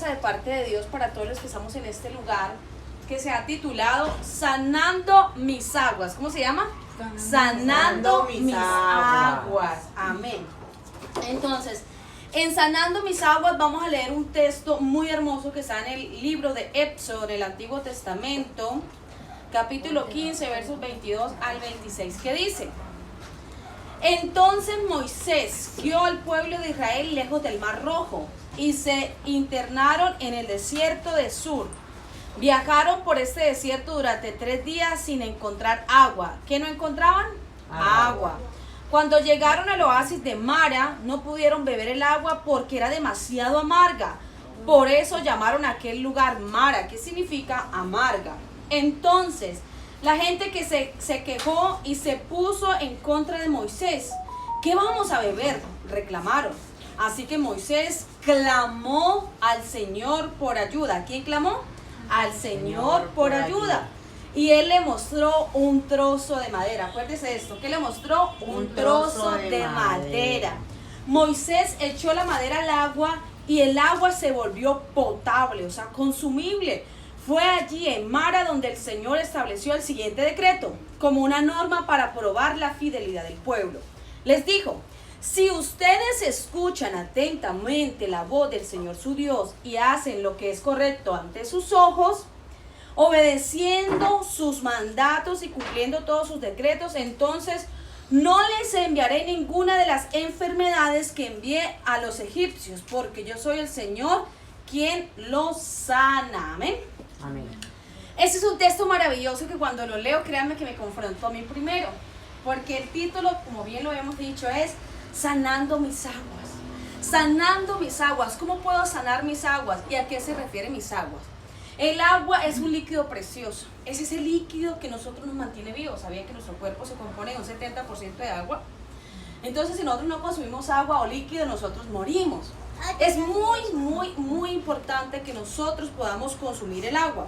De parte de Dios para todos los que estamos en este lugar, que se ha titulado Sanando mis aguas. ¿Cómo se llama? Sanando mis aguas. Amén. Entonces, en Sanando mis aguas vamos a leer un texto muy hermoso que está en el libro de Éxodo del Antiguo Testamento, capítulo 15, versos 22 al 26, que dice: Entonces Moisés guió al pueblo de Israel lejos del Mar Rojo y se internaron en el desierto de Sur. Viajaron por este desierto durante 3 días sin encontrar agua. ¿Qué no encontraban? Agua. Cuando llegaron al oasis de Mara, no pudieron beber el agua porque era demasiado amarga. Por eso llamaron a aquel lugar Mara, que significa amarga. Entonces, la gente que se quejó y se puso en contra de Moisés. ¿Qué vamos a beber?, reclamaron. Así que Moisés clamó al Señor por ayuda. ¿Quién clamó? Al Señor por ayuda. Y él le mostró un trozo de madera. Acuérdese de esto. ¿Qué le mostró? Un trozo de madera. Moisés echó la madera al agua y el agua se volvió potable, o sea, consumible. Fue allí en Mara donde el Señor estableció el siguiente decreto, como una norma para probar la fidelidad del pueblo. Les dijo: si ustedes escuchan atentamente la voz del Señor su Dios y hacen lo que es correcto ante sus ojos, obedeciendo sus mandatos y cumpliendo todos sus decretos, entonces no les enviaré ninguna de las enfermedades que envié a los egipcios, porque yo soy el Señor quien los sana. Amén. Amén. Este es un texto maravilloso que cuando lo leo, créanme que me confrontó a mí primero, porque el título, como bien lo hemos dicho, es Sanando mis aguas. Sanando mis aguas. ¿Cómo puedo sanar mis aguas? ¿Y a qué se refiere mis aguas? El agua es un líquido precioso. Es ese líquido que nosotros nos mantiene vivos. ¿Sabían que nuestro cuerpo se compone de un 70% de agua? Entonces, si nosotros no consumimos agua o líquido, nosotros morimos. Es muy importante que nosotros podamos consumir el agua,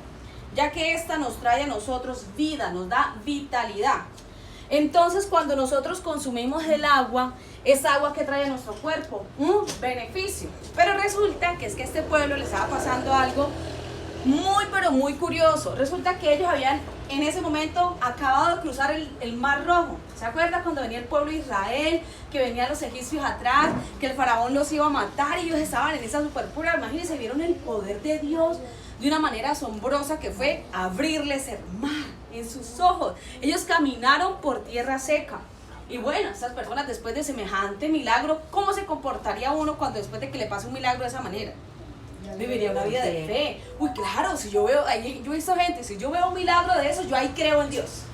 ya que esta nos trae a nosotros vida, nos da vitalidad. Entonces, cuando nosotros consumimos el agua, es agua que trae a nuestro cuerpo un beneficio. Pero resulta que es que a este pueblo le estaba pasando algo muy curioso. Resulta que ellos habían en ese momento acabado de cruzar el Mar Rojo. ¿Se acuerdan cuando venía el pueblo de Israel, que venían los egipcios atrás, que el faraón los iba a matar y ellos estaban en esa super pura? Imagínense, vieron el poder de Dios de una manera asombrosa, que fue abrirles el mar en sus ojos. Ellos caminaron por tierra seca. Y bueno, estas personas, después de semejante milagro, ¿cómo se comportaría uno cuando después de que le pase un milagro de esa manera? Viviría una vida de fe. Uy, claro, si yo veo, yo he visto gente, si yo veo un milagro de eso, yo ahí creo en Dios.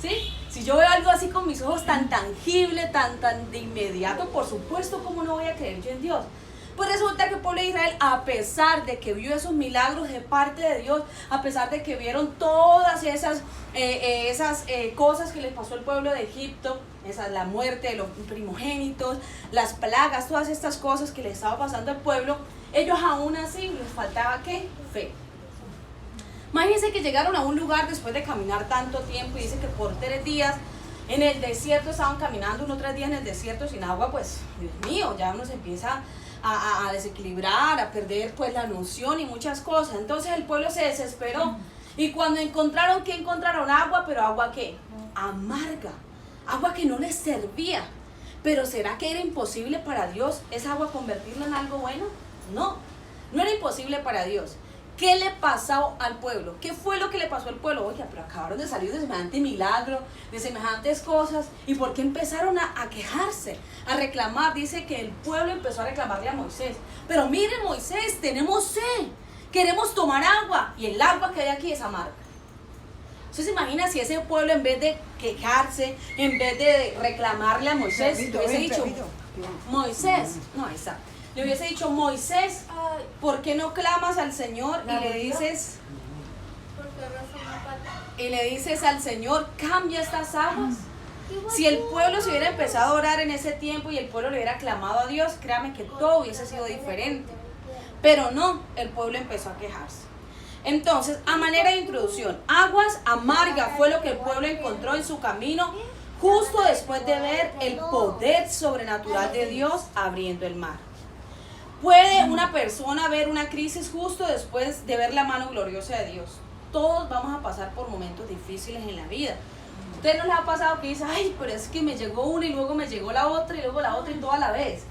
¿Sí? Si yo veo algo así con mis ojos tan tangible, tan de inmediato, por supuesto, ¿cómo no voy a creer yo en Dios? Pues resulta que el pueblo de Israel, a pesar de que vio esos milagros de parte de Dios, a pesar de que vieron todas esas cosas que les pasó al pueblo de Egipto, la muerte de los primogénitos, las plagas, todas estas cosas que les estaba pasando al pueblo, ellos aún así les faltaba ¿qué? Fe. Imagínense que llegaron a un lugar después de caminar tanto tiempo, y dice que por 3 días en el desierto estaban caminando, unos 3 días en el desierto sin agua. Pues Dios mío, ya uno se empieza a desequilibrar, a perder pues la noción y muchas cosas. Entonces el pueblo se desesperó, y cuando encontraron, ¿qué encontraron? Agua, pero agua ¿qué? Amarga, agua que no les servía. Pero ¿será que era imposible para Dios esa agua convertirla en algo bueno? No, no era imposible para Dios. ¿Qué le pasó al pueblo? ¿Qué fue lo que le pasó al pueblo? Oye, pero acabaron de salir de semejante milagro, de semejantes cosas. ¿Y por qué empezaron a quejarse, a reclamar? Dice que el pueblo empezó a reclamarle a Moisés. Pero miren, Moisés, tenemos sed, queremos tomar agua, y el agua que hay aquí es amarga. ¿Usted se imagina si ese pueblo, en vez de quejarse, en vez de reclamarle a Moisés, le hubiese dicho, Moisés, no, exacto. Le hubiese dicho, Moisés, ¿por qué no clamas al Señor y le dices al Señor, cambia estas aguas? Si el pueblo se hubiera empezado a orar en ese tiempo y el pueblo le hubiera clamado a Dios, créame que todo hubiese sido diferente. Pero no, el pueblo empezó a quejarse. Entonces, a manera de introducción, aguas amargas fue lo que el pueblo encontró en su camino justo después de ver el poder sobrenatural de Dios abriendo el mar. ¿Puede una persona ver una crisis justo después de ver la mano gloriosa de Dios? Todos vamos a pasar por momentos difíciles en la vida. ¿Ustedes no les ha pasado que dicen, ay, pero es que me llegó una y luego me llegó la otra y luego la otra y toda la vez?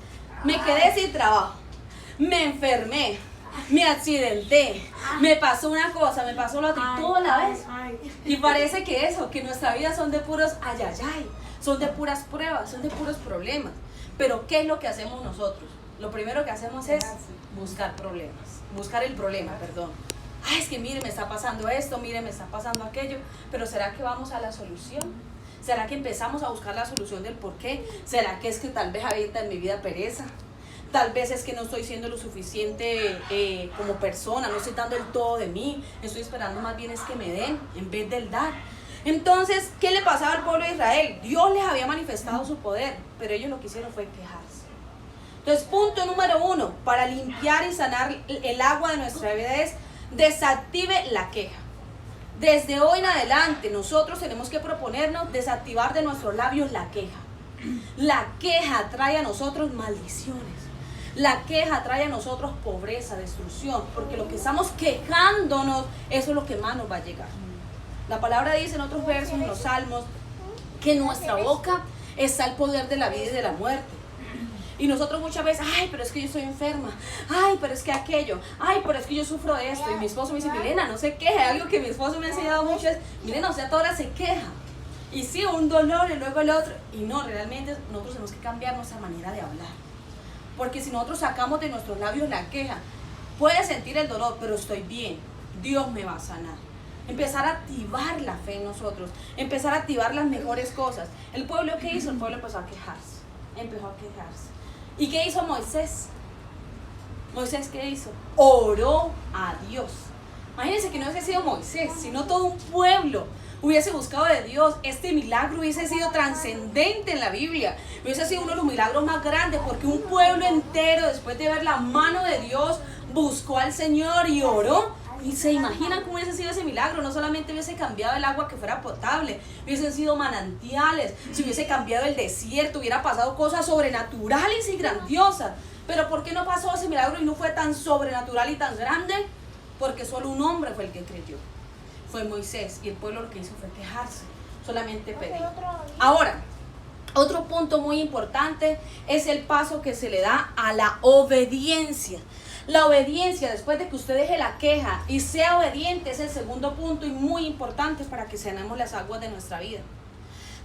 Me quedé sin trabajo, me enfermé, me accidenté, me pasó una cosa, me pasó la otra y toda la vez. Y parece que eso, que nuestra vida son de puros ayayay, son de puras pruebas, son de puros problemas. Pero ¿qué es lo que hacemos nosotros? Lo primero que hacemos es buscar el problema, perdón. Ay, es que mire, me está pasando esto, mire, me está pasando aquello, pero ¿será que vamos a la solución? ¿Será que empezamos a buscar la solución del por qué? ¿Será que es que tal vez habita en mi vida pereza? Tal vez es que no estoy siendo lo suficiente como persona, no estoy dando el todo de mí, estoy esperando más bien es que me den en vez del dar. Entonces, ¿qué le pasaba al pueblo de Israel? Dios les había manifestado su poder, pero ellos lo que hicieron fue quejarse. Entonces, punto número 1, para limpiar y sanar el agua de nuestra vida es desactive la queja. Desde hoy en adelante nosotros tenemos que proponernos desactivar de nuestros labios la queja. La queja trae a nosotros maldiciones. La queja trae a nosotros pobreza, destrucción, porque lo que estamos quejándonos, eso es lo que más nos va a llegar. La palabra dice en otros versos, en los salmos, que en nuestra boca está el poder de la vida y de la muerte. Y nosotros muchas veces, ay, pero es que yo estoy enferma, ay, pero es que aquello, ay, pero es que yo sufro de esto. Y mi esposo me dice, Milena, no se queje. Algo que mi esposo me ha enseñado mucho es, Milena, o sea, toda hora se queja. Y sí, un dolor y luego el otro. Y no, realmente nosotros tenemos que cambiar nuestra manera de hablar. Porque si nosotros sacamos de nuestros labios la queja, puedes sentir el dolor, pero estoy bien, Dios me va a sanar. Empezar a activar la fe en nosotros, empezar a activar las mejores cosas. ¿El pueblo qué hizo? El pueblo empezó a quejarse. ¿Y qué hizo Moisés? ¿Moisés qué hizo? Oró a Dios. Imagínense que no hubiese sido Moisés, sino todo un pueblo hubiese buscado de Dios. Este milagro hubiese sido trascendente en la Biblia. Hubiese sido uno de los milagros más grandes, porque un pueblo entero, después de ver la mano de Dios, buscó al Señor y oró. Y se imaginan cómo hubiese sido ese milagro. No solamente hubiese cambiado el agua que fuera potable, hubiesen sido manantiales, si hubiese cambiado el desierto, hubiera pasado cosas sobrenaturales y grandiosas. Pero ¿por qué no pasó ese milagro y no fue tan sobrenatural y tan grande? Porque solo un hombre fue el que creyó, fue Moisés, y el pueblo lo que hizo fue quejarse, solamente pedir. Ahora, otro punto muy importante es el paso que se le da a la obediencia. La obediencia, después de que usted deje la queja y sea obediente, es el segundo punto y muy importante para que sanemos las aguas de nuestra vida.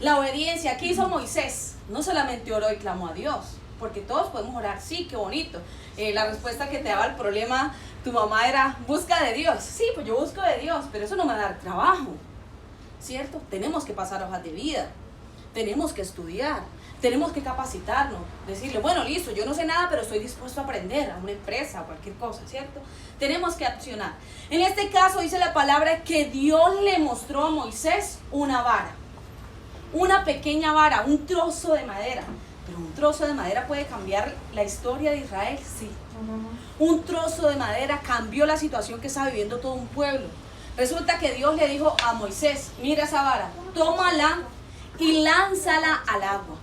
La obediencia, ¿qué hizo Moisés? No solamente oró y clamó a Dios, porque todos podemos orar, sí, qué bonito. La respuesta que te daba el problema, tu mamá era, busca de Dios. Sí, pues yo busco de Dios, pero eso no me va a dar trabajo, ¿cierto? Tenemos que pasar hojas de vida, tenemos que estudiar, tenemos que capacitarnos, decirle, bueno, listo, yo no sé nada, pero estoy dispuesto a aprender a una empresa o cualquier cosa, ¿cierto? Tenemos que accionar. En este caso dice la palabra que Dios le mostró a Moisés una vara, una pequeña vara, un trozo de madera. Pero un trozo de madera puede cambiar la historia de Israel, sí. Un trozo de madera cambió la situación que estaba viviendo todo un pueblo. Resulta que Dios le dijo a Moisés, mira esa vara, tómala y lánzala al agua.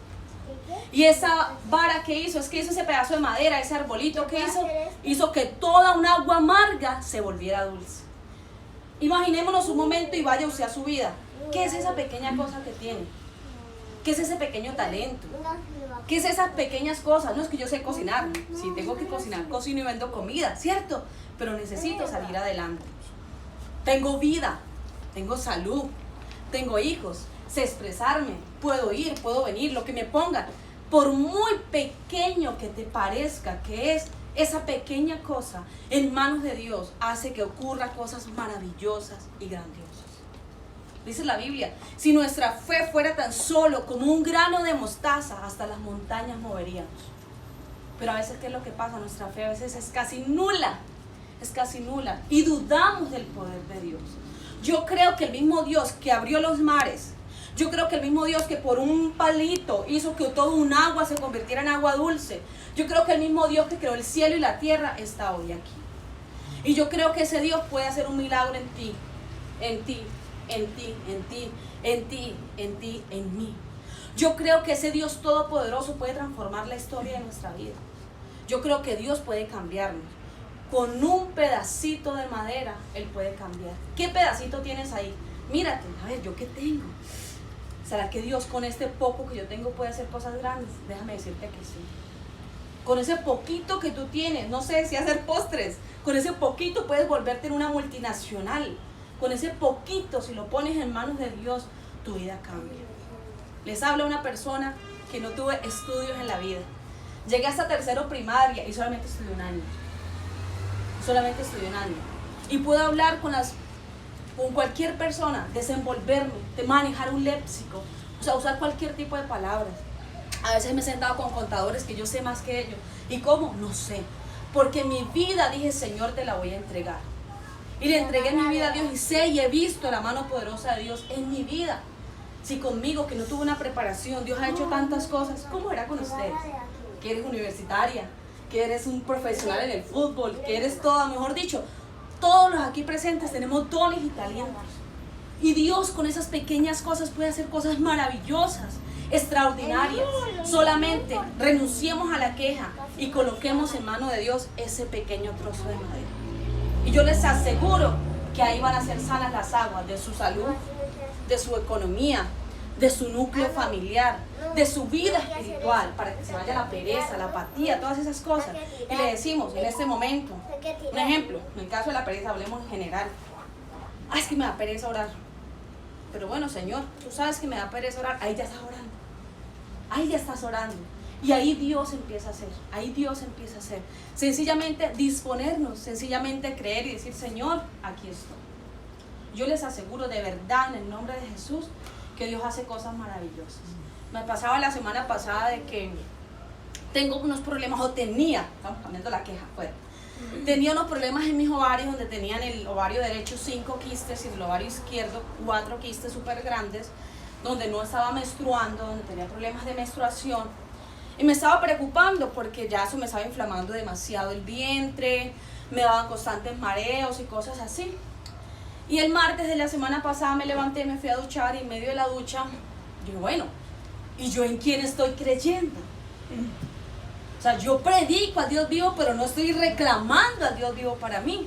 Y esa vara que hizo, es que hizo ese pedazo de madera, ese arbolito que hizo que toda una agua amarga se volviera dulce. Imaginémonos un momento y vaya usted a su vida. ¿Qué es esa pequeña cosa que tiene? ¿Qué es ese pequeño talento? ¿Qué es esas pequeñas cosas? No es que yo sé cocinar. Si tengo que cocinar, cocino y vendo comida, ¿cierto? Pero necesito salir adelante. Tengo vida, tengo salud, tengo hijos, sé expresarme, puedo ir, puedo venir, lo que me pongan. Por muy pequeño que te parezca que es, esa pequeña cosa en manos de Dios hace que ocurran cosas maravillosas y grandiosas. Dice la Biblia, si nuestra fe fuera tan solo como un grano de mostaza, hasta las montañas moveríamos. Pero a veces, ¿qué es lo que pasa? Nuestra fe a veces es casi nula, y dudamos del poder de Dios. Yo creo que el mismo Dios que abrió los mares, yo creo que el mismo Dios que por un palito hizo que todo un agua se convirtiera en agua dulce, yo creo que el mismo Dios que creó el cielo y la tierra está hoy aquí. Y yo creo que ese Dios puede hacer un milagro en ti, en ti, en ti, en ti, en ti, en ti, en mí. Yo creo que ese Dios todopoderoso puede transformar la historia de nuestra vida. Yo creo que Dios puede cambiarnos. Con un pedacito de madera, Él puede cambiar. ¿Qué pedacito tienes ahí? Mírate, a ver, ¿yo qué tengo? ¿Será que Dios con este poco que yo tengo puede hacer cosas grandes? Déjame decirte que sí. Con ese poquito que tú tienes, no sé si hacer postres, con ese poquito puedes volverte en una multinacional. Con ese poquito, si lo pones en manos de Dios, tu vida cambia. Les habla una persona que no tuvo estudios en la vida. Llegué hasta tercero primaria y solamente estudié un año. Y puedo hablar con cualquier persona, desenvolverme, de manejar un léxico, o sea, usar cualquier tipo de palabras. A veces me he sentado con contadores que yo sé más que ellos. ¿Y cómo? No sé. Porque mi vida, dije, Señor, te la voy a entregar. Y le entregué mi vida a Dios y sé y he visto la mano poderosa de Dios en mi vida. Si conmigo, que no tuve una preparación, Dios ha hecho tantas cosas, ¿cómo era con ustedes? Que eres universitaria, que eres un profesional en el fútbol, que eres toda, mejor dicho, todos los aquí presentes tenemos dones y talentos. Y Dios con esas pequeñas cosas puede hacer cosas maravillosas, extraordinarias. Solamente renunciemos a la queja y coloquemos en mano de Dios ese pequeño trozo de madera. Y yo les aseguro que ahí van a ser sanas las aguas de su salud, de su economía, de su núcleo familiar, de su vida espiritual, para que se vaya la pereza, la apatía, todas esas cosas. Y le decimos en este momento, un ejemplo, en el caso de la pereza, hablemos en general. Es que me da pereza orar. Pero bueno, Señor, tú sabes que me da pereza orar. Ahí ya estás orando. Ahí ya estás orando. Y ahí Dios empieza a hacer. Sencillamente disponernos, sencillamente creer y decir, Señor, aquí estoy. Yo les aseguro de verdad, en el nombre de Jesús, que Dios hace cosas maravillosas. Me pasaba la semana pasada de que tengo unos problemas, estamos cambiando la queja, tenía unos problemas en mis ovarios, donde tenían el ovario derecho 5 quistes y el ovario izquierdo 4 quistes súper grandes, donde no estaba menstruando, donde tenía problemas de menstruación. Y me estaba preocupando porque ya eso me estaba inflamando demasiado el vientre, me daban constantes mareos y cosas así. Y el martes de la semana pasada me levanté, me fui a duchar y en medio de la ducha, digo, bueno, ¿y yo en quién estoy creyendo? O sea, yo predico a Dios vivo, pero no estoy reclamando a Dios vivo para mí.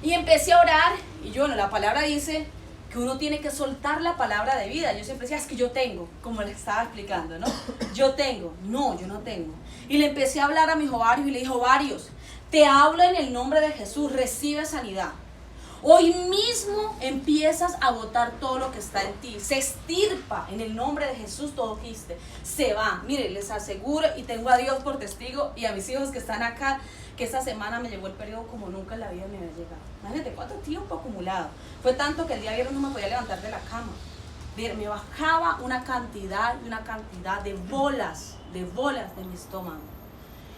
Y empecé a orar, y la palabra dice que uno tiene que soltar la palabra de vida. Yo siempre decía, es que yo tengo, como les estaba explicando, ¿no? Yo tengo. No, yo no tengo. Y le empecé a hablar a mis ovarios y le dije, ovarios, te hablo en el nombre de Jesús, recibe sanidad. Hoy mismo empiezas a botar todo lo que está en ti. Se extirpa en el nombre de Jesús todo quiste. Se va. Mire, les aseguro y tengo a Dios por testigo y a mis hijos que están acá, que esta semana me llegó el periodo como nunca en la vida me había llegado. Imagínate cuánto tiempo acumulado. Fue tanto que el día viernes no me podía levantar de la cama. Me bajaba una cantidad de bolas de mi estómago.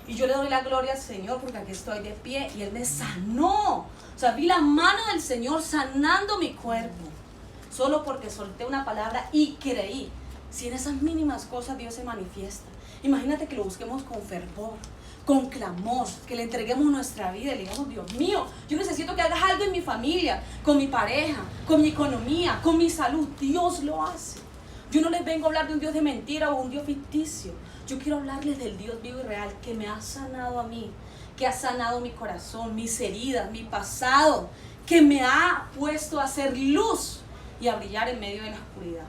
Y yo le doy la gloria al Señor porque aquí estoy de pie y Él me sanó. O sea, vi la mano del Señor sanando mi cuerpo. Solo porque solté una palabra y creí. Si en esas mínimas cosas Dios se manifiesta. Imagínate que lo busquemos con fervor, con clamor, que le entreguemos nuestra vida y le digamos, Dios mío, yo necesito que hagas algo en mi familia, con mi pareja, con mi economía, con mi salud. Dios lo hace. Yo no les vengo a hablar de un Dios de mentira o un Dios ficticio. Yo quiero hablarles del Dios vivo y real que me ha sanado a mí, que ha sanado mi corazón, mis heridas, mi pasado, que me ha puesto a hacer luz y a brillar en medio de la oscuridad.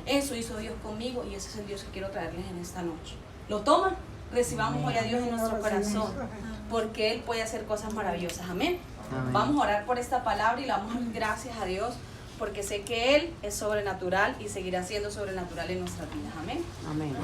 Eso hizo Dios conmigo y ese es el Dios que quiero traerles en esta noche. ¿Lo toman? Recibamos hoy a Dios en nuestro corazón, porque Él puede hacer cosas maravillosas. Amén. Vamos a orar por esta palabra y le damos gracias a Dios, porque sé que Él es sobrenatural y seguirá siendo sobrenatural en nuestras vidas. Amén. Amén.